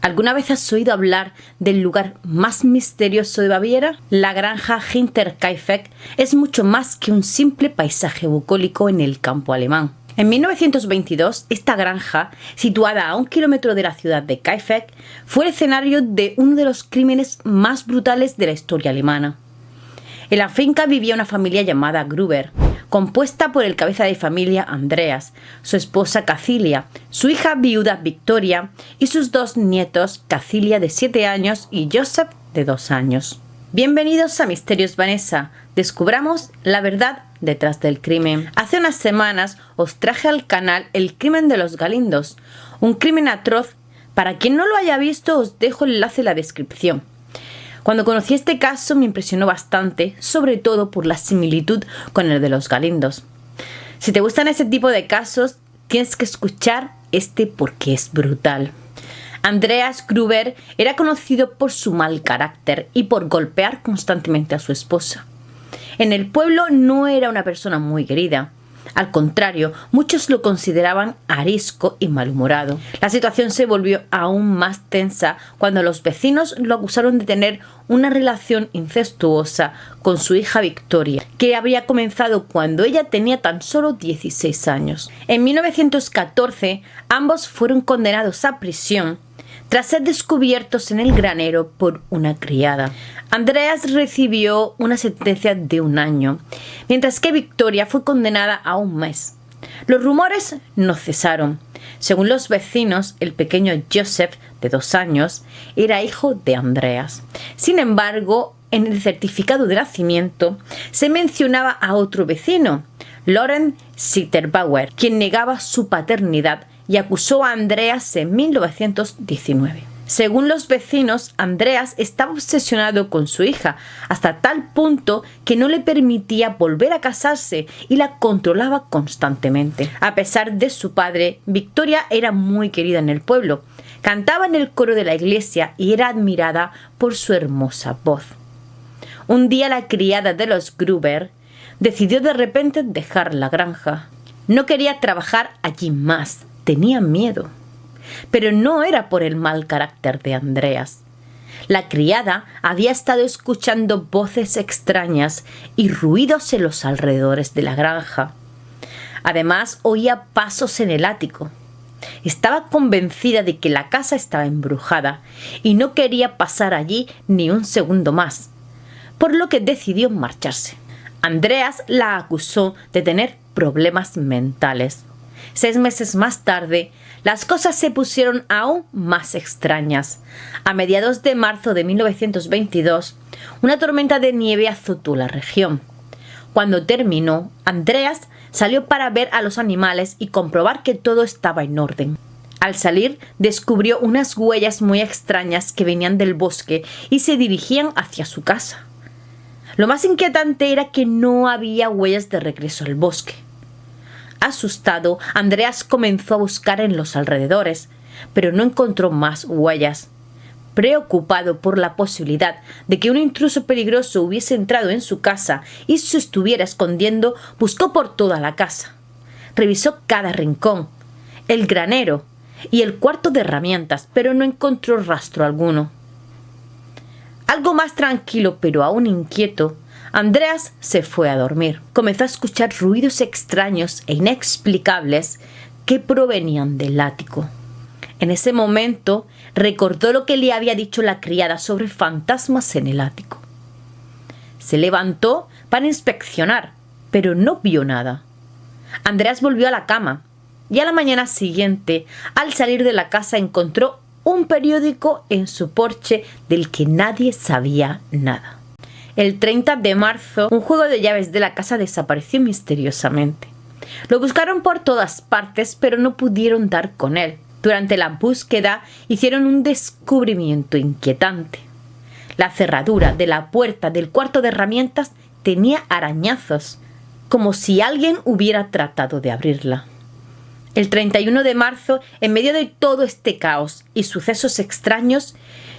¿Alguna vez has oído hablar del lugar más misterioso de Baviera? La granja Hinterkaifeck es mucho más que un simple paisaje bucólico en el campo alemán. En 1922, esta granja, situada a 1 kilómetro de la ciudad de Kaifeck, fue el escenario de uno de los crímenes más brutales de la historia alemana. En la finca vivía una familia llamada Gruber, compuesta por el cabeza de familia Andreas, su esposa Cacilia, su hija viuda Victoria y sus 2 nietos, Cacilia de 7 años y Joseph de 2 años. Bienvenidos a Misterios Vanessa, descubramos la verdad detrás del crimen. Hace unas semanas os traje al canal El crimen de los Galindos, un crimen atroz. Para quien no lo haya visto os dejo el enlace en la descripción. Cuando conocí este caso me impresionó bastante, sobre todo por la similitud con el de los Galindos. Si te gustan ese tipo de casos, tienes que escuchar este porque es brutal. Andreas Gruber era conocido por su mal carácter y por golpear constantemente a su esposa. En el pueblo no era una persona muy querida. Al contrario, muchos lo consideraban arisco y malhumorado. La situación se volvió aún más tensa cuando los vecinos lo acusaron de tener una relación incestuosa con su hija Victoria, que había comenzado cuando ella tenía tan solo 16 años. En 1914, ambos fueron condenados a prisión tras ser descubiertos en el granero por una criada. Andreas recibió una sentencia de 1 año, mientras que Victoria fue condenada a 1 mes. Los rumores no cesaron. Según los vecinos, el pequeño Joseph, de 2 años, era hijo de Andreas. Sin embargo, en el certificado de nacimiento se mencionaba a otro vecino, Lorenz Sitterbauer, quien negaba su paternidad y acusó a Andreas en 1919. Según los vecinos, Andreas estaba obsesionado con su hija, hasta tal punto que no le permitía volver a casarse y la controlaba constantemente. A pesar de su padre, Victoria era muy querida en el pueblo. Cantaba en el coro de la iglesia y era admirada por su hermosa voz. Un día la criada de los Gruber decidió de repente dejar la granja. No quería trabajar allí más. Tenía miedo, pero no era por el mal carácter de Andreas. La criada había estado escuchando voces extrañas y ruidos en los alrededores de la granja. Además, oía pasos en el ático. Estaba convencida de que la casa estaba embrujada y no quería pasar allí ni un segundo más, por lo que decidió marcharse. Andreas la acusó de tener problemas mentales. 6 meses más tarde, las cosas se pusieron aún más extrañas. A mediados de marzo de 1922, una tormenta de nieve azotó la región. Cuando terminó, Andreas salió para ver a los animales y comprobar que todo estaba en orden. Al salir, descubrió unas huellas muy extrañas que venían del bosque y se dirigían hacia su casa. Lo más inquietante era que no había huellas de regreso al bosque. Asustado, Andreas comenzó a buscar en los alrededores, pero no encontró más huellas. Preocupado por la posibilidad de que un intruso peligroso hubiese entrado en su casa y se estuviera escondiendo, buscó por toda la casa. Revisó cada rincón, el granero y el cuarto de herramientas, pero no encontró rastro alguno. Algo más tranquilo, pero aún inquieto, Andreas se fue a dormir. Comenzó a escuchar ruidos extraños e inexplicables que provenían del ático. En ese momento recordó lo que le había dicho la criada sobre fantasmas en el ático. Se levantó para inspeccionar, pero no vio nada. Andreas volvió a la cama y a la mañana siguiente, al salir de la casa, encontró un periódico en su porche del que nadie sabía nada. El 30 de marzo, un juego de llaves de la casa desapareció misteriosamente. Lo buscaron por todas partes, pero no pudieron dar con él. Durante la búsqueda, hicieron un descubrimiento inquietante. La cerradura de la puerta del cuarto de herramientas tenía arañazos, como si alguien hubiera tratado de abrirla. El 31 de marzo, en medio de todo este caos y sucesos extraños,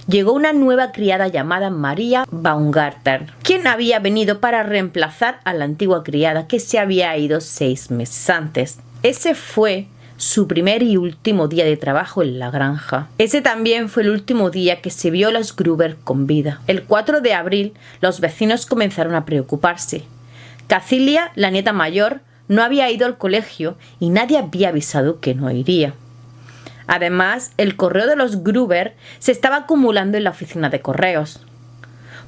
llegó una nueva criada llamada María Baumgartner, quien había venido para reemplazar a la antigua criada que se había ido 6 meses antes. Ese fue su primer y último día de trabajo en la granja. Ese también fue el último día que se vio a los Gruber con vida. El 4 de abril, los vecinos comenzaron a preocuparse. Cacilia, la nieta mayor, no había ido al colegio y nadie había avisado que no iría. Además, el correo de los Gruber se estaba acumulando en la oficina de correos.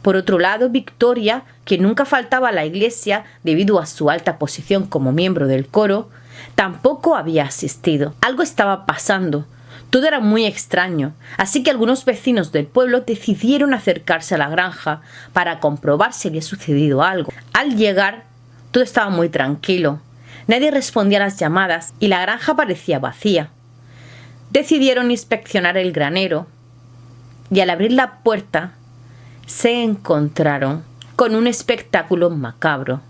Por otro lado, Victoria, que nunca faltaba a la iglesia debido a su alta posición como miembro del coro, tampoco había asistido. Algo estaba pasando. Todo era muy extraño, así que algunos vecinos del pueblo decidieron acercarse a la granja para comprobar si había sucedido algo. Al llegar, todo estaba muy tranquilo. Nadie respondía a las llamadas y la granja parecía vacía. Decidieron inspeccionar el granero y al abrir la puerta se encontraron con un espectáculo macabro.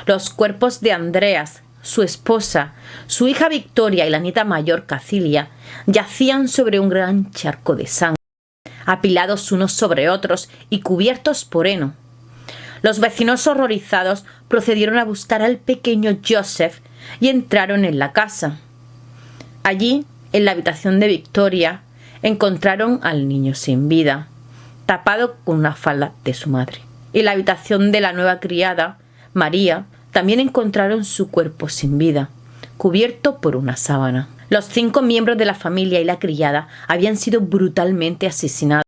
Los cuerpos de Andreas, su esposa, su hija Victoria y la nieta mayor Cacilia yacían sobre un gran charco de sangre, apilados unos sobre otros y cubiertos por heno. Los vecinos horrorizados procedieron a buscar al pequeño Joseph y entraron en la casa. Allí, en la habitación de Victoria, encontraron al niño sin vida, tapado con una falda de su madre. En la habitación de la nueva criada, María, también encontraron su cuerpo sin vida, cubierto por una sábana. Los 5 miembros de la familia y la criada habían sido brutalmente asesinados.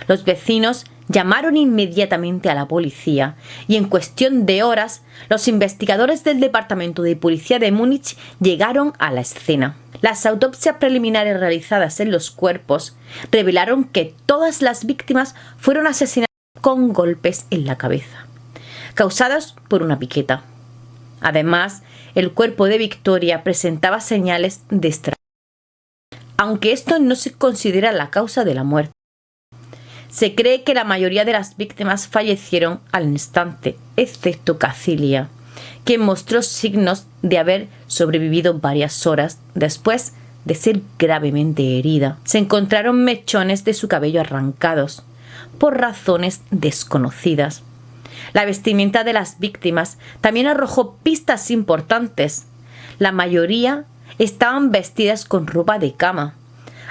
Los vecinos llamaron inmediatamente a la policía y en cuestión de horas los investigadores del Departamento de Policía de Múnich llegaron a la escena. Las autopsias preliminares realizadas en los cuerpos revelaron que todas las víctimas fueron asesinadas con golpes en la cabeza, causados por una piqueta. Además, el cuerpo de Victoria presentaba señales de estrangulamiento, aunque esto no se considera la causa de la muerte. Se cree que la mayoría de las víctimas fallecieron al instante, excepto Cacilia, quien mostró signos de haber sobrevivido varias horas después de ser gravemente herida. Se encontraron mechones de su cabello arrancados, por razones desconocidas. La vestimenta de las víctimas también arrojó pistas importantes. La mayoría estaban vestidas con ropa de cama,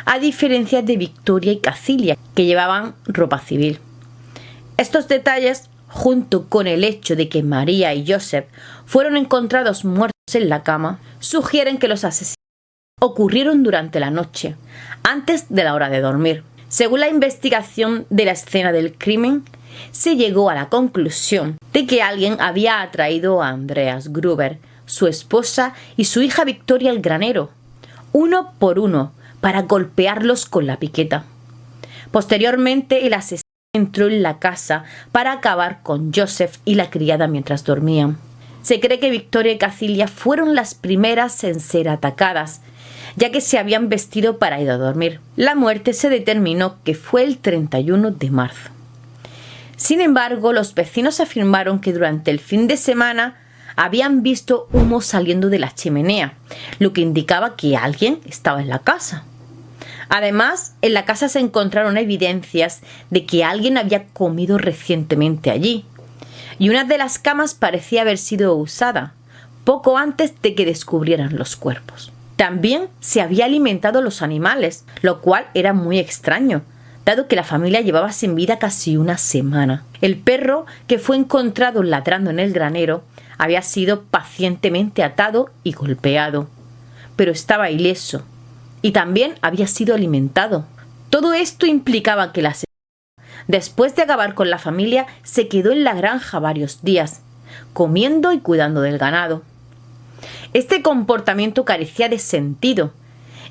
a diferencia de Victoria y Cacilia, que llevaban ropa civil. Estos detalles, junto con el hecho de que María y Joseph fueron encontrados muertos en la cama, sugieren que los asesinatos ocurrieron durante la noche, antes de la hora de dormir. Según la investigación de la escena del crimen, se llegó a la conclusión de que alguien había atraído a Andreas Gruber, su esposa y su hija Victoria al granero, uno por uno, para golpearlos con la piqueta. Posteriormente, el asesino entró en la casa para acabar con Joseph y la criada mientras dormían. Se cree que Victoria y Cacilia fueron las primeras en ser atacadas, ya que se habían vestido para ir a dormir. La muerte se determinó que fue el 31 de marzo. Sin embargo, los vecinos afirmaron que durante el fin de semana habían visto humo saliendo de la chimenea, lo que indicaba que alguien estaba en la casa. Además, en la casa se encontraron evidencias de que alguien había comido recientemente allí, y una de las camas parecía haber sido usada poco antes de que descubrieran los cuerpos. También se había alimentado los animales, lo cual era muy extraño, dado que la familia llevaba sin vida casi una semana. El perro que fue encontrado ladrando en el granero había sido pacientemente atado y golpeado, pero estaba ileso y también había sido alimentado. Todo esto implicaba que la asesina, después de acabar con la familia, se quedó en la granja varios días, comiendo y cuidando del ganado. Este comportamiento carecía de sentido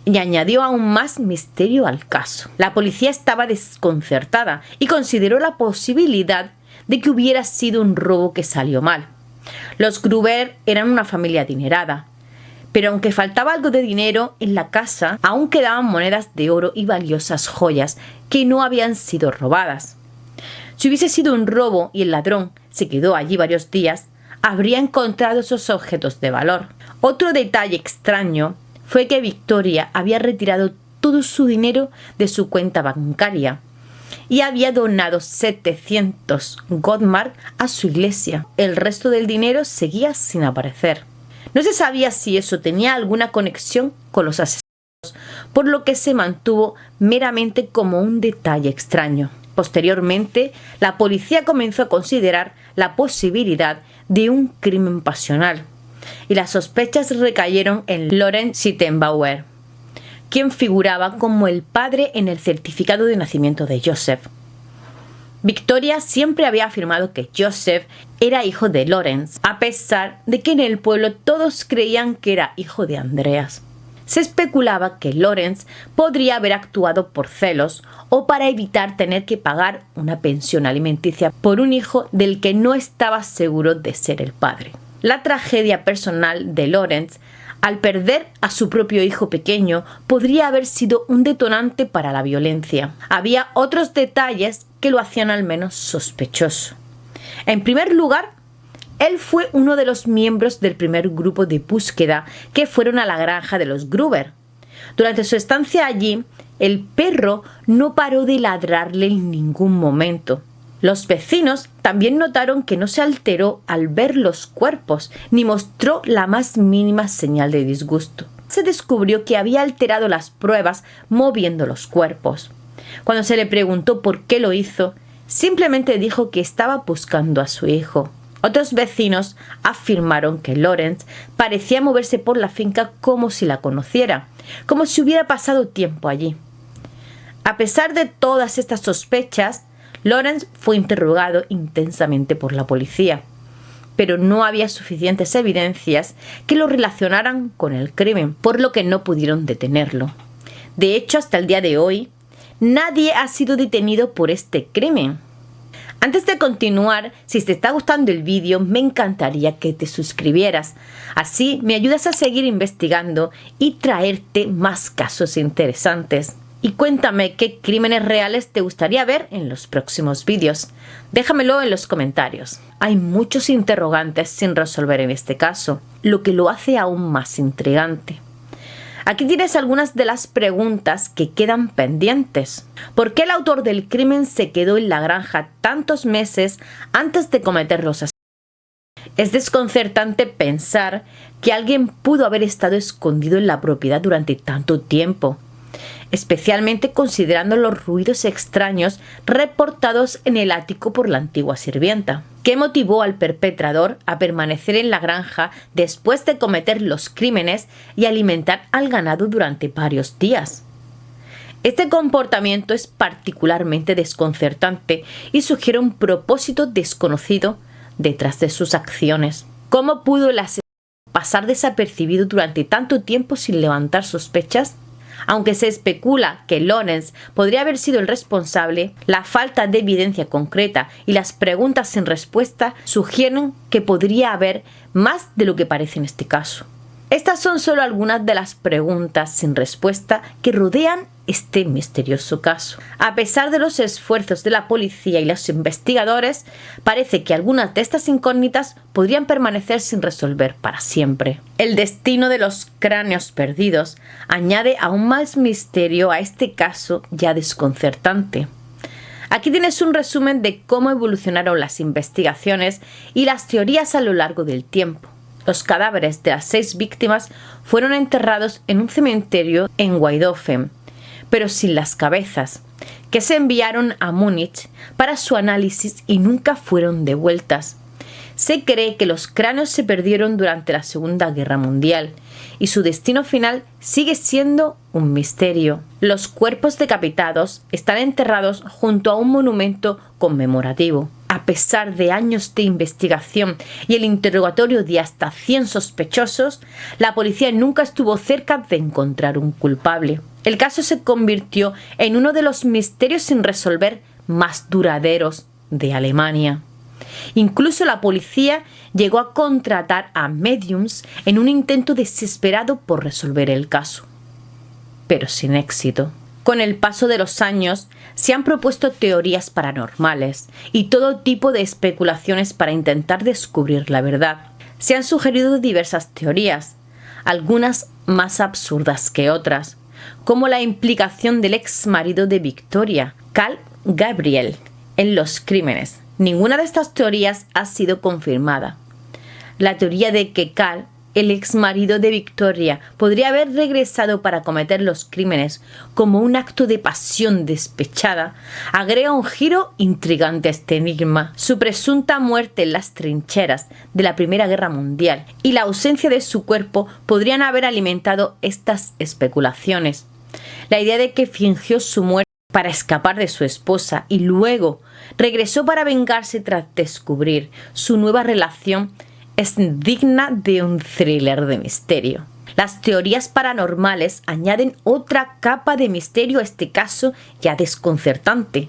y añadió aún más misterio al caso. La policía estaba desconcertada y consideró la posibilidad de que hubiera sido un robo que salió mal. Los Gruber eran una familia adinerada, pero aunque faltaba algo de dinero en la casa, aún quedaban monedas de oro y valiosas joyas que no habían sido robadas. Si hubiese sido un robo y el ladrón se quedó allí varios días, habría encontrado esos objetos de valor. Otro detalle extraño fue que Victoria había retirado todo su dinero de su cuenta bancaria y había donado 700 Goldmark a su iglesia. El resto del dinero seguía sin aparecer. No se sabía si eso tenía alguna conexión con los asesinatos, por lo que se mantuvo meramente como un detalle extraño. Posteriormente, la policía comenzó a considerar la posibilidad de un crimen pasional, y las sospechas recayeron en Lorenz Sittenbauer, quien figuraba como el padre en el certificado de nacimiento de Joseph. Victoria siempre había afirmado que Joseph era hijo de Lorenz, a pesar de que en el pueblo todos creían que era hijo de Andreas. Se especulaba que Lorenz podría haber actuado por celos o para evitar tener que pagar una pensión alimenticia por un hijo del que no estaba seguro de ser el padre. La tragedia personal de Lorenz al perder a su propio hijo pequeño podría haber sido un detonante para la violencia. Había otros detalles que lo hacían al menos sospechoso. En primer lugar, él fue uno de los miembros del primer grupo de búsqueda que fueron a la granja de los Gruber. Durante su estancia allí, el perro no paró de ladrarle en ningún momento. Los vecinos también notaron que no se alteró al ver los cuerpos, ni mostró la más mínima señal de disgusto. Se descubrió que había alterado las pruebas moviendo los cuerpos. Cuando se le preguntó por qué lo hizo, simplemente dijo que estaba buscando a su hijo. Otros vecinos afirmaron que Lorenz parecía moverse por la finca como si la conociera, como si hubiera pasado tiempo allí. A pesar de todas estas sospechas, Lorenz fue interrogado intensamente por la policía, pero no había suficientes evidencias que lo relacionaran con el crimen, por lo que no pudieron detenerlo. De hecho, hasta el día de hoy, nadie ha sido detenido por este crimen. Antes de continuar, si te está gustando el vídeo, me encantaría que te suscribieras. Así me ayudas a seguir investigando y traerte más casos interesantes. Y cuéntame qué crímenes reales te gustaría ver en los próximos vídeos. Déjamelo en los comentarios. Hay muchos interrogantes sin resolver en este caso, lo que lo hace aún más intrigante. Aquí tienes algunas de las preguntas que quedan pendientes. ¿Por qué el autor del crimen se quedó en la granja tantos meses antes de cometer los asesinatos? Es desconcertante pensar que alguien pudo haber estado escondido en la propiedad durante tanto tiempo, especialmente considerando los ruidos extraños reportados en el ático por la antigua sirvienta. ¿Qué motivó al perpetrador a permanecer en la granja después de cometer los crímenes y alimentar al ganado durante varios días? Este comportamiento es particularmente desconcertante y sugiere un propósito desconocido detrás de sus acciones. ¿Cómo pudo el asesino pasar desapercibido durante tanto tiempo sin levantar sospechas? Aunque se especula que Lorenz podría haber sido el responsable, la falta de evidencia concreta y las preguntas sin respuesta sugieren que podría haber más de lo que parece en este caso. Estas son solo algunas de las preguntas sin respuesta que rodean este misterioso caso. A pesar de los esfuerzos de la policía y los investigadores, parece que algunas de estas incógnitas podrían permanecer sin resolver para siempre. El destino de los cráneos perdidos añade aún más misterio a este caso ya desconcertante. Aquí tienes un resumen de cómo evolucionaron las investigaciones y las teorías a lo largo del tiempo. Los cadáveres de las 6 víctimas fueron enterrados en un cementerio en Weidofen, pero sin las cabezas, que se enviaron a Múnich para su análisis y nunca fueron devueltas. Se cree que los cráneos se perdieron durante la Segunda Guerra Mundial y su destino final sigue siendo un misterio. Los cuerpos decapitados están enterrados junto a un monumento conmemorativo. A pesar de años de investigación y el interrogatorio de hasta 100 sospechosos, la policía nunca estuvo cerca de encontrar un culpable. El caso se convirtió en uno de los misterios sin resolver más duraderos de Alemania. Incluso la policía llegó a contratar a mediums en un intento desesperado por resolver el caso, pero sin éxito. Con el paso de los años, se han propuesto teorías paranormales y todo tipo de especulaciones para intentar descubrir la verdad. Se han sugerido diversas teorías, algunas más absurdas que otras, como la implicación del ex marido de Victoria, Karl Gabriel, en los crímenes. Ninguna de estas teorías ha sido confirmada. La teoría de que Karl el exmarido de Victoria podría haber regresado para cometer los crímenes como un acto de pasión despechada, agrega un giro intrigante a este enigma. Su presunta muerte en las trincheras de la Primera Guerra Mundial y la ausencia de su cuerpo podrían haber alimentado estas especulaciones. La idea de que fingió su muerte para escapar de su esposa y luego regresó para vengarse tras descubrir su nueva relación es digna de un thriller de misterio. Las teorías paranormales añaden otra capa de misterio a este caso ya desconcertante.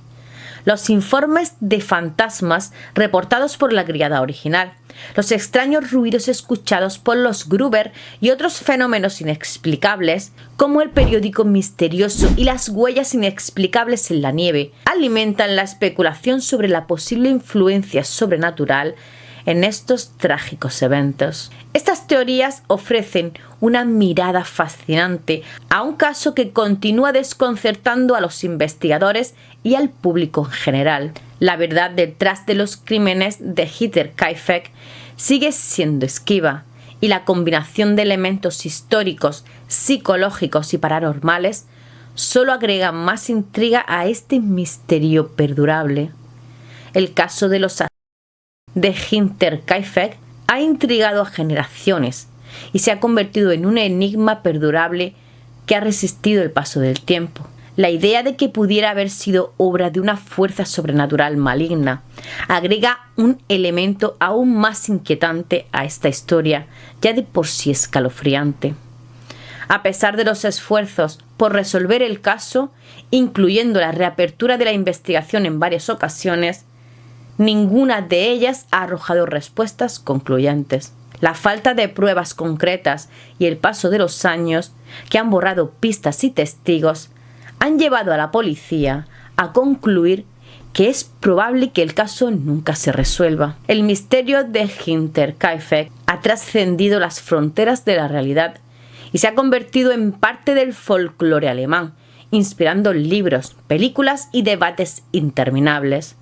Los informes de fantasmas reportados por la criada original, los extraños ruidos escuchados por los Gruber y otros fenómenos inexplicables, como el periódico misterioso y las huellas inexplicables en la nieve, alimentan la especulación sobre la posible influencia sobrenatural en estos trágicos eventos. Estas teorías ofrecen una mirada fascinante a un caso que continúa desconcertando a los investigadores y al público en general. La verdad detrás de los crímenes de Hinterkaifeck sigue siendo esquiva, y la combinación de elementos históricos, psicológicos y paranormales solo agrega más intriga a este misterio perdurable. El caso de los de Hinterkaifeck ha intrigado a generaciones y se ha convertido en un enigma perdurable que ha resistido el paso del tiempo. La idea de que pudiera haber sido obra de una fuerza sobrenatural maligna agrega un elemento aún más inquietante a esta historia, ya de por sí escalofriante. A pesar de los esfuerzos por resolver el caso, incluyendo la reapertura de la investigación en varias ocasiones, ninguna de ellas ha arrojado respuestas concluyentes. La falta de pruebas concretas y el paso de los años, que han borrado pistas y testigos, han llevado a la policía a concluir que es probable que el caso nunca se resuelva. El misterio de Hinterkaifeck ha trascendido las fronteras de la realidad y se ha convertido en parte del folclore alemán, inspirando libros, películas y debates interminables.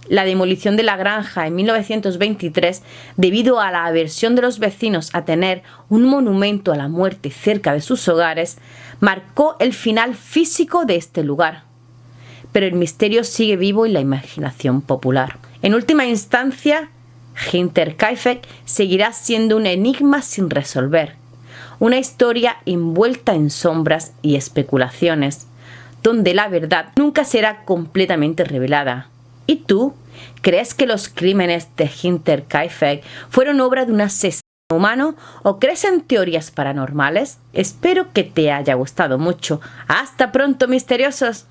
La demolición de la granja en 1923, debido a la aversión de los vecinos a tener un monumento a la muerte cerca de sus hogares, marcó el final físico de este lugar. Pero el misterio sigue vivo en la imaginación popular. En última instancia, Hinterkaifeck seguirá siendo un enigma sin resolver, una historia envuelta en sombras y especulaciones, donde la verdad nunca será completamente revelada. ¿Y tú? ¿Crees que los crímenes de Hinterkaifeck fueron obra de un asesino humano o crees en teorías paranormales? Espero que te haya gustado mucho. ¡Hasta pronto, misteriosos!